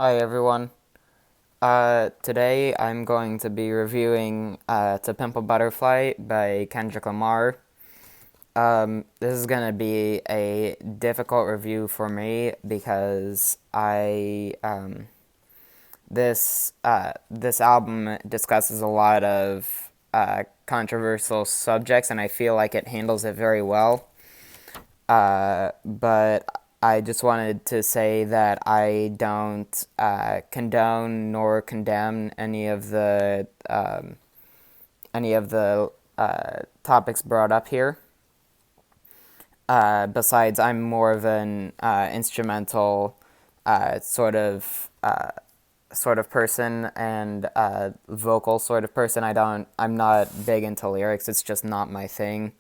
Hi everyone. Today I'm going to be reviewing To Pimp a Butterfly by Kendrick Lamar. This is gonna be a difficult review for me because this album discusses a lot of controversial subjects, and I feel like it handles it very well. But I just wanted to say that I don't condone nor condemn any of the topics brought up here. Besides, I'm more of an instrumental uh, sort of uh, sort of person and vocal sort of person. I'm not big into lyrics. It's just not my thing.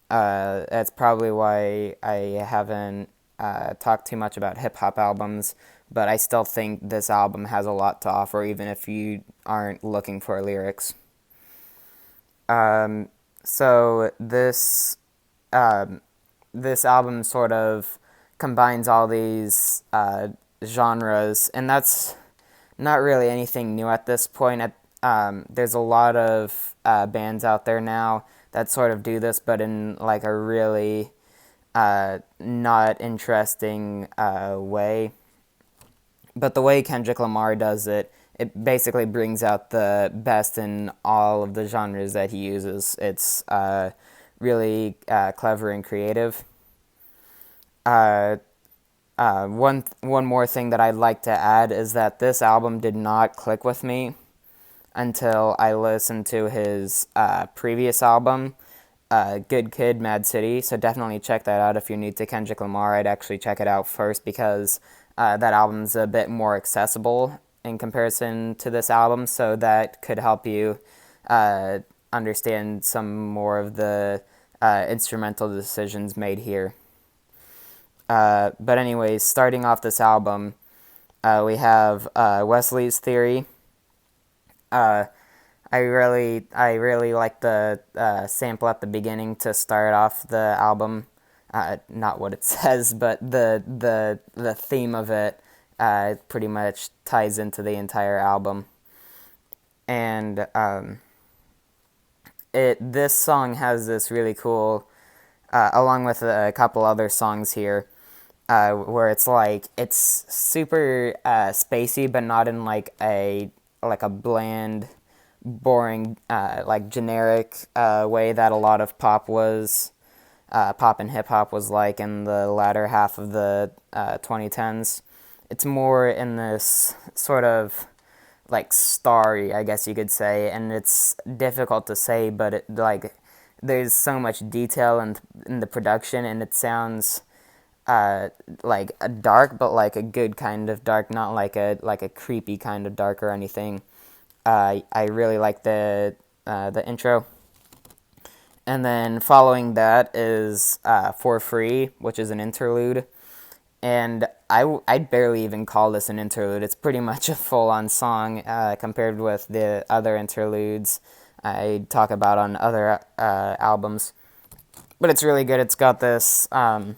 That's probably why I haven't talked too much about hip hop albums, but I still think this album has a lot to offer, even if you aren't looking for lyrics. Um, so um, this album sort of combines all these genres, and that's not really anything new at this point. There's a lot of bands out there now that sort of do this, but in like a really not interesting way. But the way Kendrick Lamar does it, it basically brings out the best in all of the genres that he uses. It's really clever and creative. Uh, one more thing that I'd like to add is that this album did not click with me until I listened to his previous album, Good Kid, Mad City. So definitely check that out if you're new to Kendrick Lamar. I'd actually check it out first because that album's a bit more accessible in comparison to this album. So that could help you uh, understand some more of the instrumental decisions made here. But anyways, starting off this album, we have Wesley's Theory. Uh, I really like the sample at the beginning to start off the album. Not what it says, but the theme of it pretty much ties into the entire album. And this song has this really cool, along with a couple other songs here, where it's super spacey, but not in like a bland, boring, like generic way that a lot of pop and hip hop was like in the latter half of the 2010s. It's more in this sort of like starry, I guess you could say, and it's difficult to say, but there's so much detail in the production, and it sounds like a dark, but like a good kind of dark, not like a creepy kind of dark or anything. I really like the intro, and then following that is For Free, which is an interlude, and I'd barely even call this an interlude. It's pretty much a full on song compared with the other interludes I talk about on other albums. But it's really good. It's got this really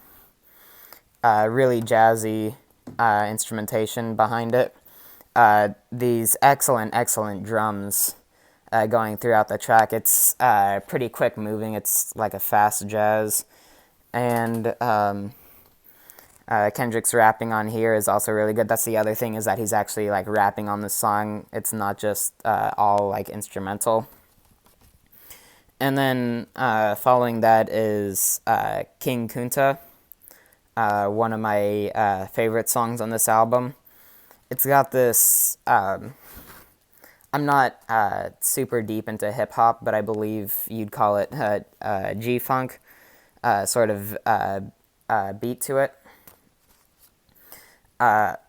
jazzy instrumentation behind it. These excellent drums going throughout the track. It's pretty quick moving. It's like a fast jazz. And Kendrick's rapping on here is also really good. That's the other thing, is that he's actually like rapping on the song. It's not just all like instrumental. And then following that is King Kunta, one of my favorite songs on this album. It's got this. I'm not super deep into hip hop, but I believe you'd call it G funk sort of beat to it,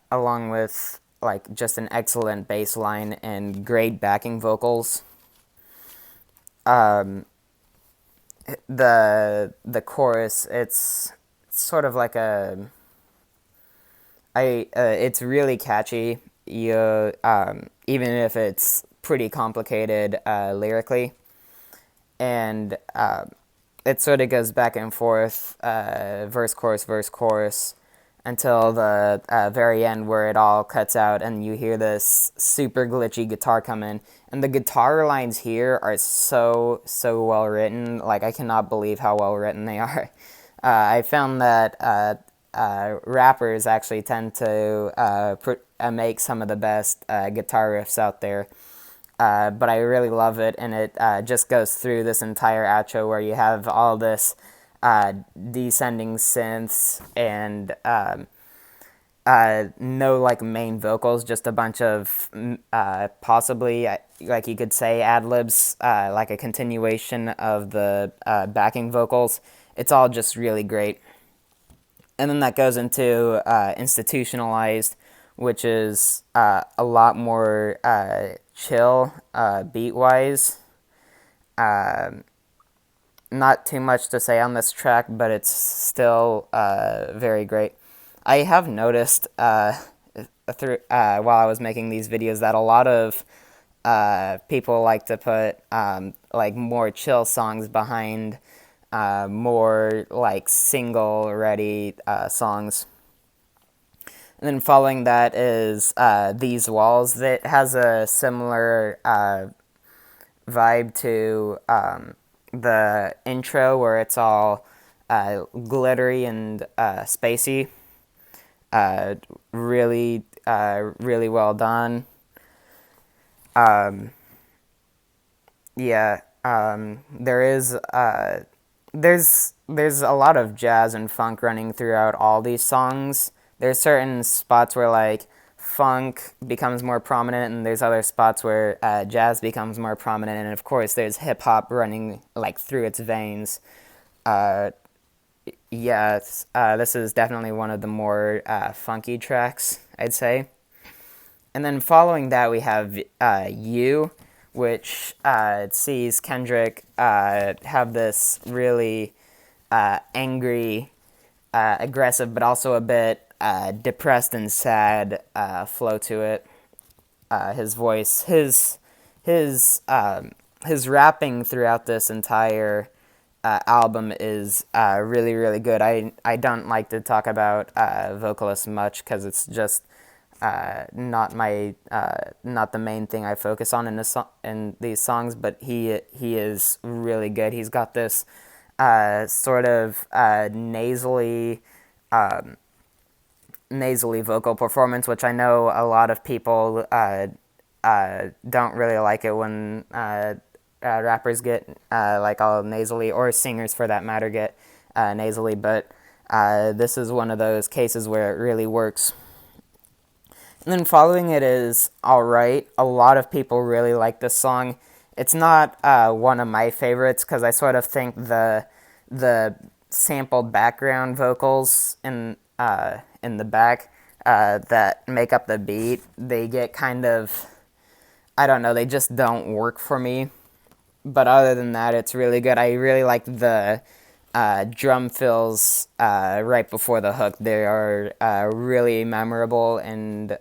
along with like just an excellent bass line and great backing vocals. Um, the chorus, it's sort of like it's really catchy. You even if it's pretty complicated lyrically, and it sort of goes back and forth, verse chorus, until the very end where it all cuts out and you hear this super glitchy guitar come in. And the guitar lines here are so well written. Like, I cannot believe how well written they are. I found that rappers actually tend to make some of the best guitar riffs out there. But I really love it, and it just goes through this entire outro where you have all this descending synths and no like main vocals, just a bunch of possibly like you could say ad libs, like a continuation of the backing vocals. It's all just really great. And then that goes into institutionalized, which is a lot more chill beat wise. Not too much to say on this track, but it's still very great. I have noticed while I was making these videos that a lot of people like to put like more chill songs behind more like single ready songs. And then following that is These Walls, that has a similar vibe to the intro where it's all glittery and spacey. Really well done. Yeah, there's a lot of jazz and funk running throughout all these songs. There's certain spots where like funk becomes more prominent, and there's other spots where jazz becomes more prominent, and of course there's hip hop running like through its veins. Uh, yeah, this is definitely one of the more funky tracks, I'd say. And then following that, we have You, which sees Kendrick have this really angry, aggressive, but also a bit depressed and sad flow to it. His voice, his rapping throughout this entire album is really good. I don't like to talk about vocalists much because it's just not the main thing I focus on in these songs. But he is really good. He's got this sort of nasally vocal performance, which I know a lot of people don't really like it when rappers get like all nasally, or singers for that matter get nasally, but this is one of those cases where it really works. And then following it is Alright. A lot of people really like this song. It's not one of my favorites because I sort of think the sampled background vocals in the back that make up the beat, they get kind of, I don't know, they just don't work for me. But other than that, it's really good. I really like the drum fills right before the hook. They are really memorable and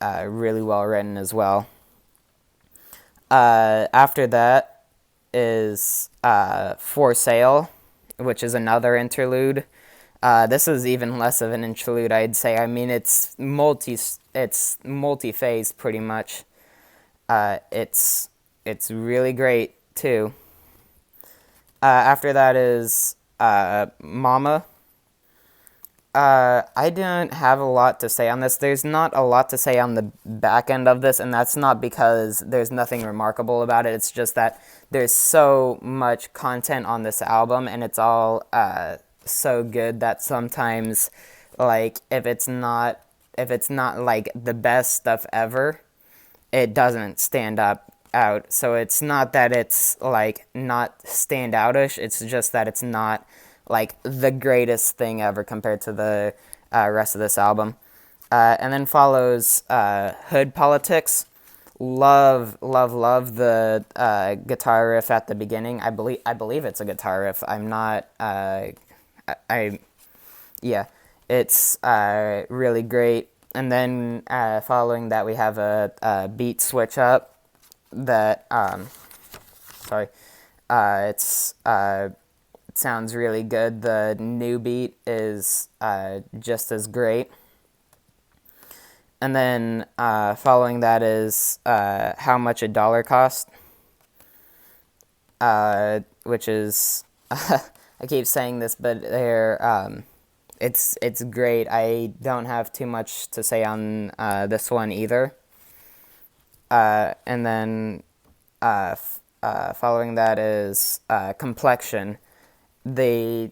really well written as well. After that is For Sale, which is another interlude. This is even less of an interlude, I'd say. I mean, it's multi-phase pretty much. It's really great too. After that is Mama. I didn't have a lot to say on this. There's not a lot to say on the back end of this, and that's not because there's nothing remarkable about it. It's just that there's so much content on this album, and it's all so good that sometimes, like, if it's not like the best stuff ever, it doesn't stand up out. So it's not that it's like not standoutish, it's just that it's not like the greatest thing ever compared to the rest of this album. And then follows Hood Politics. Love the guitar riff at the beginning. I believe it's a guitar riff. I'm not yeah, it's really great. And then following that, we have a beat switch up that it's sounds really good. The new beat is just as great. And then following that is How Much a Dollar Cost, which is I keep saying this, but it's great. I don't have too much to say on this one either. And then following that is Complexion. The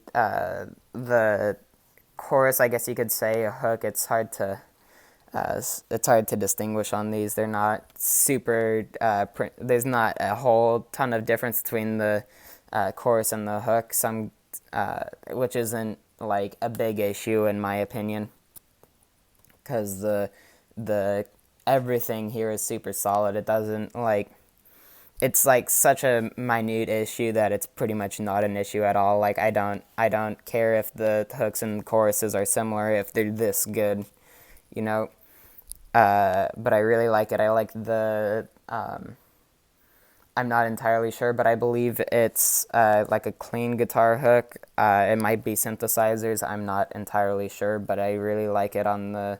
chorus, I guess you could say, a hook. It's hard to distinguish on these. They're not super. There's not a whole ton of difference between the chorus and the hook. Which isn't like a big issue in my opinion, because the everything here is super solid. It doesn't like. It's like such a minute issue that it's pretty much not an issue at all. Like I don't care if the hooks and choruses are similar if they're this good, you know. But I really like it. I like the. I'm not entirely sure, but I believe it's like a clean guitar hook. It might be synthesizers. I'm not entirely sure, but I really like it on the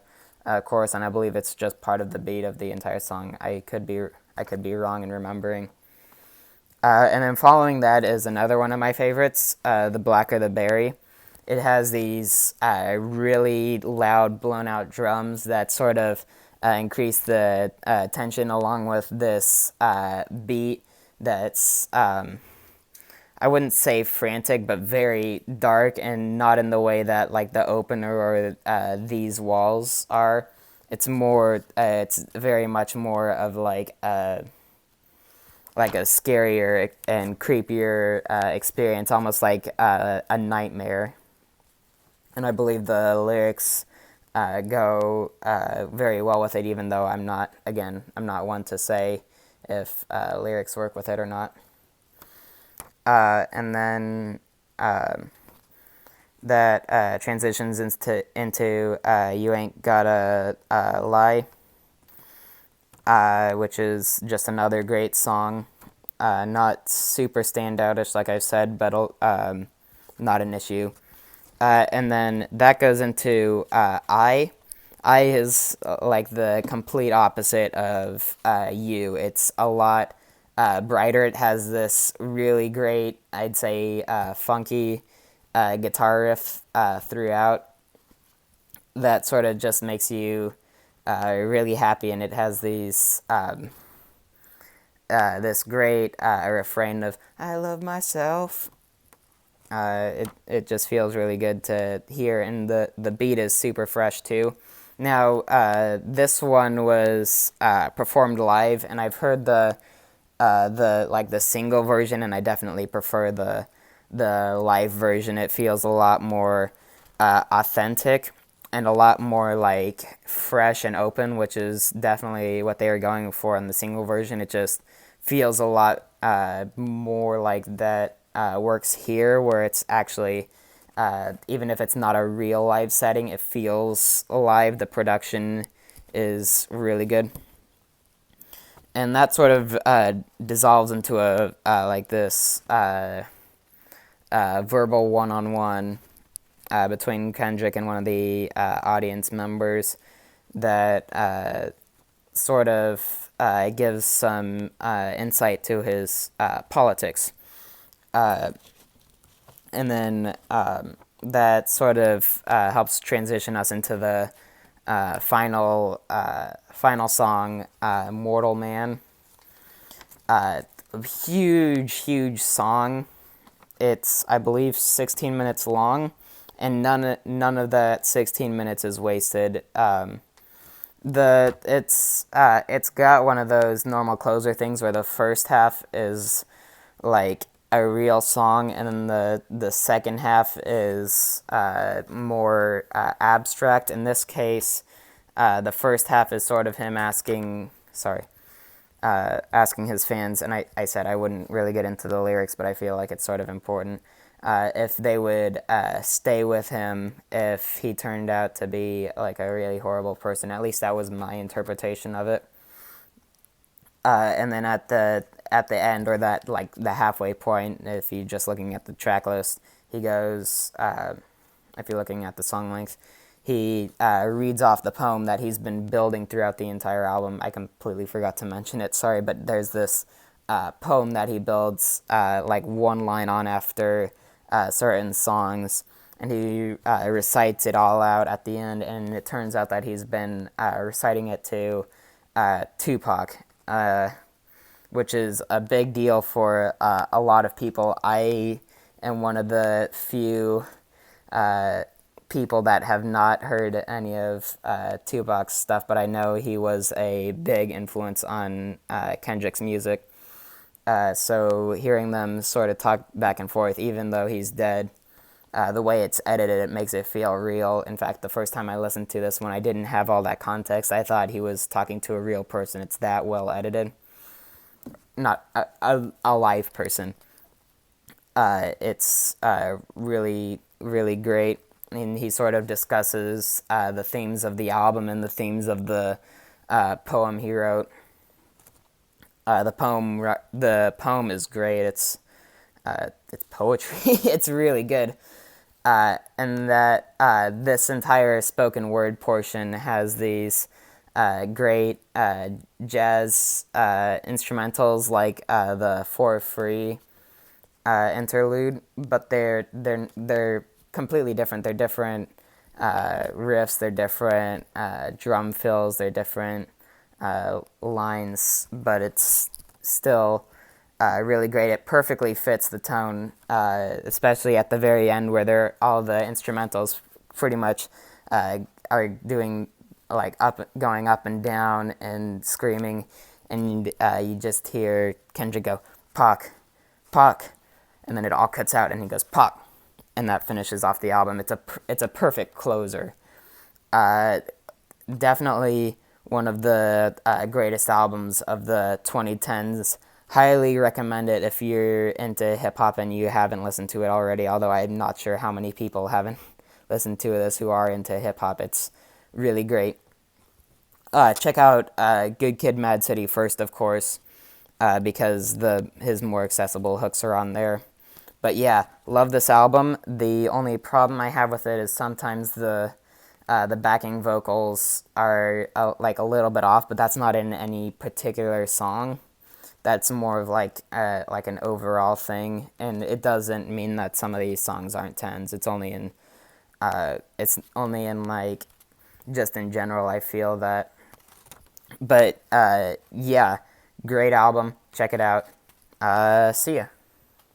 chorus, and I believe it's just part of the beat of the entire song. I could be wrong in remembering. And then following that is another one of my favorites, The Blacker the Berry. It has these really loud, blown out drums that sort of increase the tension, along with this beat that's, I wouldn't say frantic, but very dark, and not in the way that like the opener or These Walls are. It's very much more of like a scarier and creepier experience, almost like a nightmare. And I believe the lyrics go very well with it, even though I'm not one to say if lyrics work with it or not. And then that transitions into You Ain't Gotta Lie, which is just another great song. Not super standoutish, like I've said, but not an issue. And then that goes into I. I is like the complete opposite of You. It's a lot brighter. It has this really great, I'd say, funky guitar riff throughout that sort of just makes you really happy, and it has this great refrain of "I love myself." It just feels really good to hear, and the beat is super fresh too. Now, this one was performed live, and I've heard the single version, and I definitely prefer the live version. It feels a lot more authentic and a lot more like fresh and open, which is definitely what they were going for in the single version. It just feels a lot more like that works here, where it's actually, even if it's not a real live setting, it feels live. The production is really good. And that sort of dissolves into a like this verbal one-on-one between Kendrick and one of the audience members that sort of gives some insight to his politics. And then that sort of helps transition us into the final song, "Mortal Man." Huge song. It's, I believe, 16 minutes long, and none of that 16 minutes is wasted. It's got one of those normal closer things where the first half is like a real song, and then the second half is more abstract. In this case, the first half is sort of him asking his fans, and I said I wouldn't really get into the lyrics, but I feel like it's sort of important, if they would stay with him if he turned out to be like a really horrible person. At least that was my interpretation of it. And then at the at the end, or that like the halfway point, if you're just looking at the track list, he goes, if you're looking at the song length, he reads off the poem that he's been building throughout the entire album. I completely forgot to mention it, sorry, but there's this poem that he builds like one line on after certain songs, and he recites it all out at the end, and it turns out that he's been reciting it to Tupac, which is a big deal for a lot of people. I am one of the few people that have not heard any of Tupac's stuff, but I know he was a big influence on Kendrick's music. So hearing them sort of talk back and forth, even though he's dead, the way it's edited, it makes it feel real. In fact, the first time I listened to this, when I didn't have all that context, I thought he was talking to a real person. It's that well edited. Not a live person. It's really, really great. And he sort of discusses the themes of the album and the themes of the poem he wrote. The poem is great. It's poetry. It's really good. And that this entire spoken word portion has these great jazz instrumentals, like the For Free interlude, but they're completely different. They're different riffs. They're different drum fills. They're different lines, but it's still really great. It perfectly fits the tone, especially at the very end, where all the instrumentals pretty much are doing like going up and down and screaming, and you just hear Kendrick go "Pac, Pac," and then it all cuts out, and he goes "Pac," and that finishes off the album. It's a perfect closer. Definitely one of the greatest albums of the 2010s. Highly recommend it if you're into hip-hop and you haven't listened to it already, although I'm not sure how many people haven't listened to this who are into hip-hop. It's really great. Check out Good Kid, Mad City first, of course, because his more accessible hooks are on there. But yeah, love this album. The only problem I have with it is sometimes the backing vocals are like a little bit off, but that's not in any particular song. That's more of like an overall thing, and it doesn't mean that some of these songs aren't tens. It's only in like just in general. I feel that, but yeah, great album. Check it out. See ya.